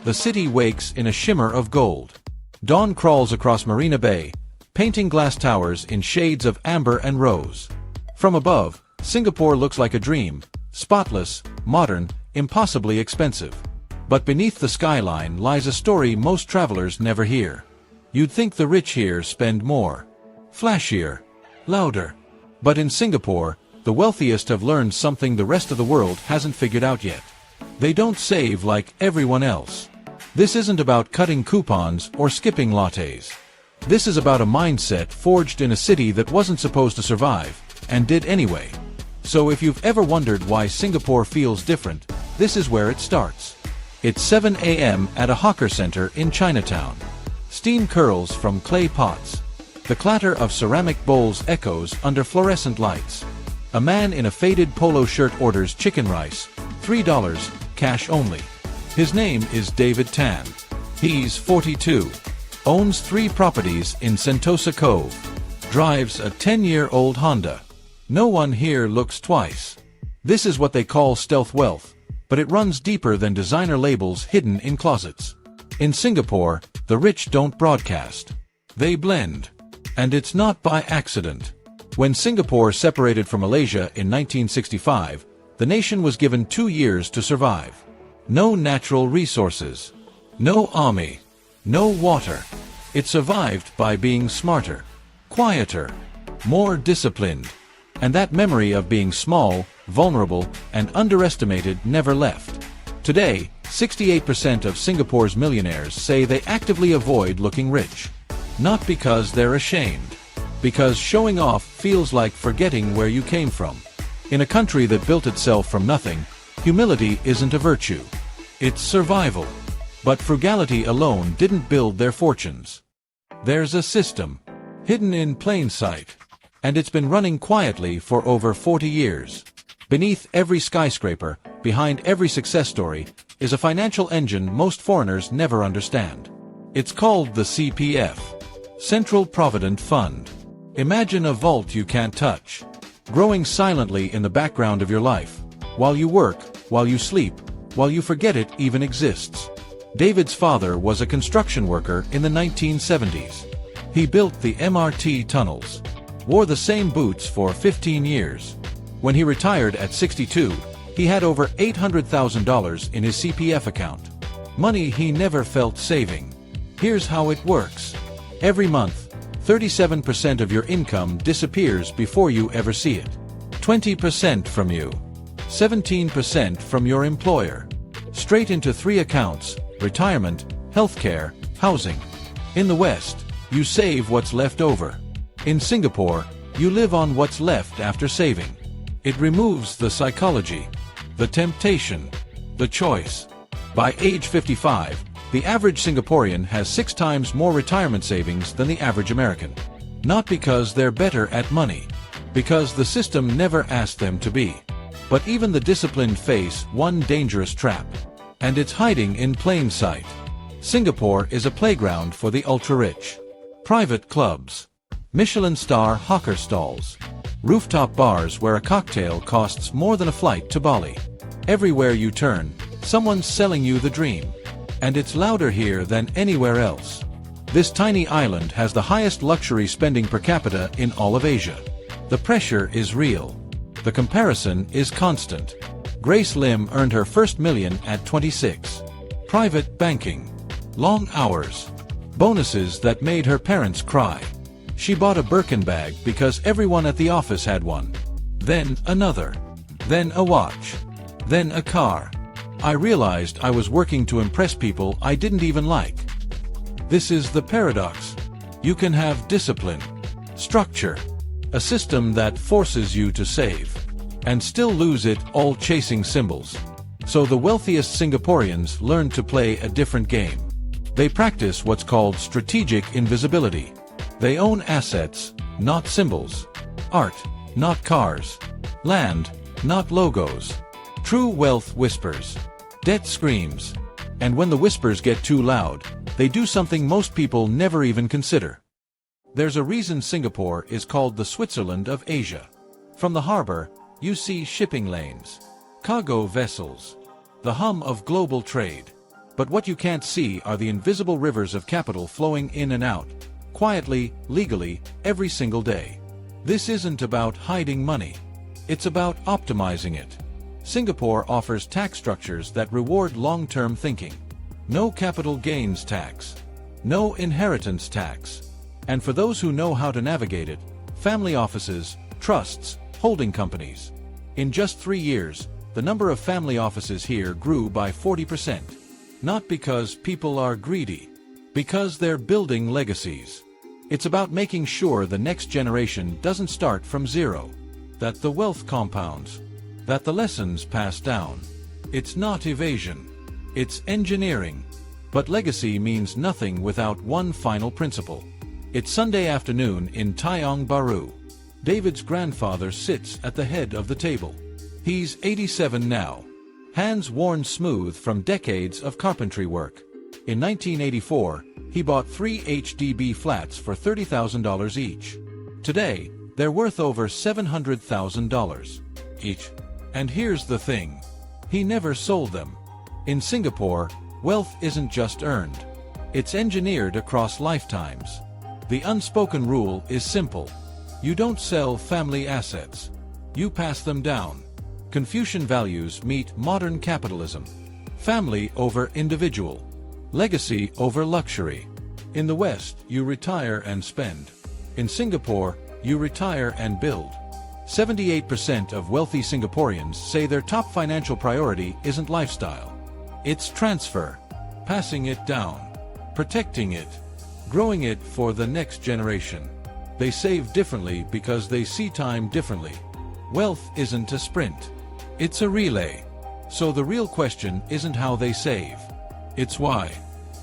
The city wakes in a shimmer of gold. Dawn crawls across Marina Bay, painting glass towers in shades of amber and rose. From above, Singapore looks like a dream, spotless, modern, impossibly expensive. But beneath the skyline lies a story most travelers never hear. You'd think the rich here spend more. Flashier. Louder. But in Singapore, the wealthiest have learned something the rest of the world hasn't figured out yet. They don't save like everyone else. This isn't about cutting coupons or skipping lattes. This is about a mindset forged in a city that wasn't supposed to survive, and did anyway. So if you've ever wondered why Singapore feels different, this is where it starts. It's 7 a.m. at a hawker center in Chinatown. Steam curls from clay pots. The clatter of ceramic bowls echoes under fluorescent lights. A man in a faded polo shirt orders chicken rice, $3, cash only. His name is David Tan. He's 42. Owns 3 properties in Sentosa Cove. Drives a 10-year-old Honda. No one here looks twice. This is what they call stealth wealth, but it runs deeper than designer labels hidden in closets. In Singapore, the rich don't broadcast. They blend. And it's not by accident. When Singapore separated from Malaysia in 1965, the nation was given 2 years to survive. No natural resources. No army. No water. It survived by being smarter, quieter, more disciplined. And that memory of being small, vulnerable, and underestimated never left. Today, 68% of Singapore's millionaires say they actively avoid looking rich. Not because they're ashamed. Because showing off feels like forgetting where you came from. In a country that built itself from nothing, humility isn't a virtue. It's survival. But frugality alone didn't build their fortunes. There's a system, hidden in plain sight. And it's been running quietly for over 40 years. Beneath every skyscraper, behind every success story, is a financial engine most foreigners never understand. It's called the CPF, Central Provident Fund. Imagine a vault you can't touch, growing silently in the background of your life, while you work, while you sleep, while you forget it even exists. David's father was a construction worker in the 1970s. He built the MRT tunnels, wore the same boots for 15 years. When he retired at 62, he had over $800,000 in his CPF account. Money he never felt saving. Here's how it works. Every month, 37% of your income disappears before you ever see it. 20% from you. 17% from your employer. Straight into 3 accounts: retirement, healthcare, housing. In the West, you save what's left over. In Singapore, you live on what's left after saving. It removes the psychology, the temptation, the choice. By age 55, the average Singaporean has 6 times more retirement savings than the average American. Not because they're better at money, because the system never asked them to be. But even the disciplined face one dangerous trap. And it's hiding in plain sight. Singapore is a playground for the ultra-rich. Private clubs. Michelin star hawker stalls. Rooftop bars where a cocktail costs more than a flight to Bali. Everywhere you turn, someone's selling you the dream. And it's louder here than anywhere else. This tiny island has the highest luxury spending per capita in all of Asia. The pressure is real. The comparison is constant. Grace Lim earned her first million at 26. Private banking. Long hours. Bonuses that made her parents cry. She bought a Birkin bag because everyone at the office had one. Then another. Then a watch. Then a car. I realized I was working to impress people I didn't even like. This is the paradox. You can have discipline, structure, a system that forces you to save, and still lose it all chasing symbols. So the wealthiest Singaporeans learn to play a different game. They practice what's called strategic invisibility. They own assets, not symbols. Art, not cars. Land, not logos. True wealth whispers. Debt screams. And when the whispers get too loud, they do something most people never even consider. There's a reason Singapore is called the Switzerland of Asia. From the harbor, you see shipping lanes, cargo vessels, the hum of global trade. But what you can't see are the invisible rivers of capital flowing in and out, quietly, legally, every single day. This isn't about hiding money. It's about optimizing it. Singapore offers tax structures that reward long-term thinking. No capital gains tax. No inheritance tax. And for those who know how to navigate it, family offices, trusts, holding companies. In just 3 years, the number of family offices here grew by 40%. Not because people are greedy. Because they're building legacies. It's about making sure the next generation doesn't start from zero. That the wealth compounds. That the lessons pass down. It's not evasion. It's engineering. But legacy means nothing without one final principle. It's Sunday afternoon in Tiong Bahru. David's grandfather sits at the head of the table. He's 87 now. Hands worn smooth from decades of carpentry work. In 1984, he bought 3 HDB flats for $30,000 each. Today, they're worth over $700,000 each. And here's the thing. He never sold them. In Singapore, wealth isn't just earned. It's engineered across lifetimes. The unspoken rule is simple. You don't sell family assets. You pass them down. Confucian values meet modern capitalism. Family over individual. Legacy over luxury. In the West, you retire and spend. In Singapore, you retire and build. 78% of wealthy Singaporeans say their top financial priority isn't lifestyle. It's transfer. Passing it down. Protecting it. Growing it for the next generation. They save differently because they see time differently. Wealth isn't a sprint. It's a relay. So the real question isn't how they save. It's why.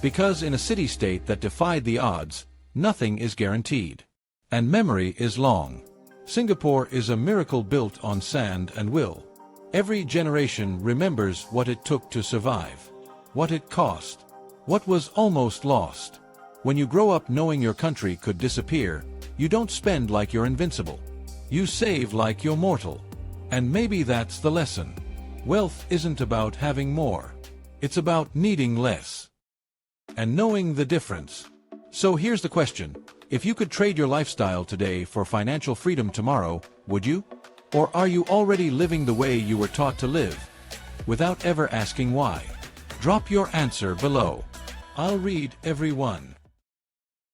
Because in a city-state that defied the odds, nothing is guaranteed. And memory is long. Singapore is a miracle built on sand and will. Every generation remembers what it took to survive. What it cost. What was almost lost. When you grow up knowing your country could disappear, you don't spend like you're invincible. You save like you're mortal. And maybe that's the lesson. Wealth isn't about having more. It's about needing less. And knowing the difference. So here's the question. If you could trade your lifestyle today for financial freedom tomorrow, would you? Or are you already living the way you were taught to live? Without ever asking why? Drop your answer below. I'll read every one.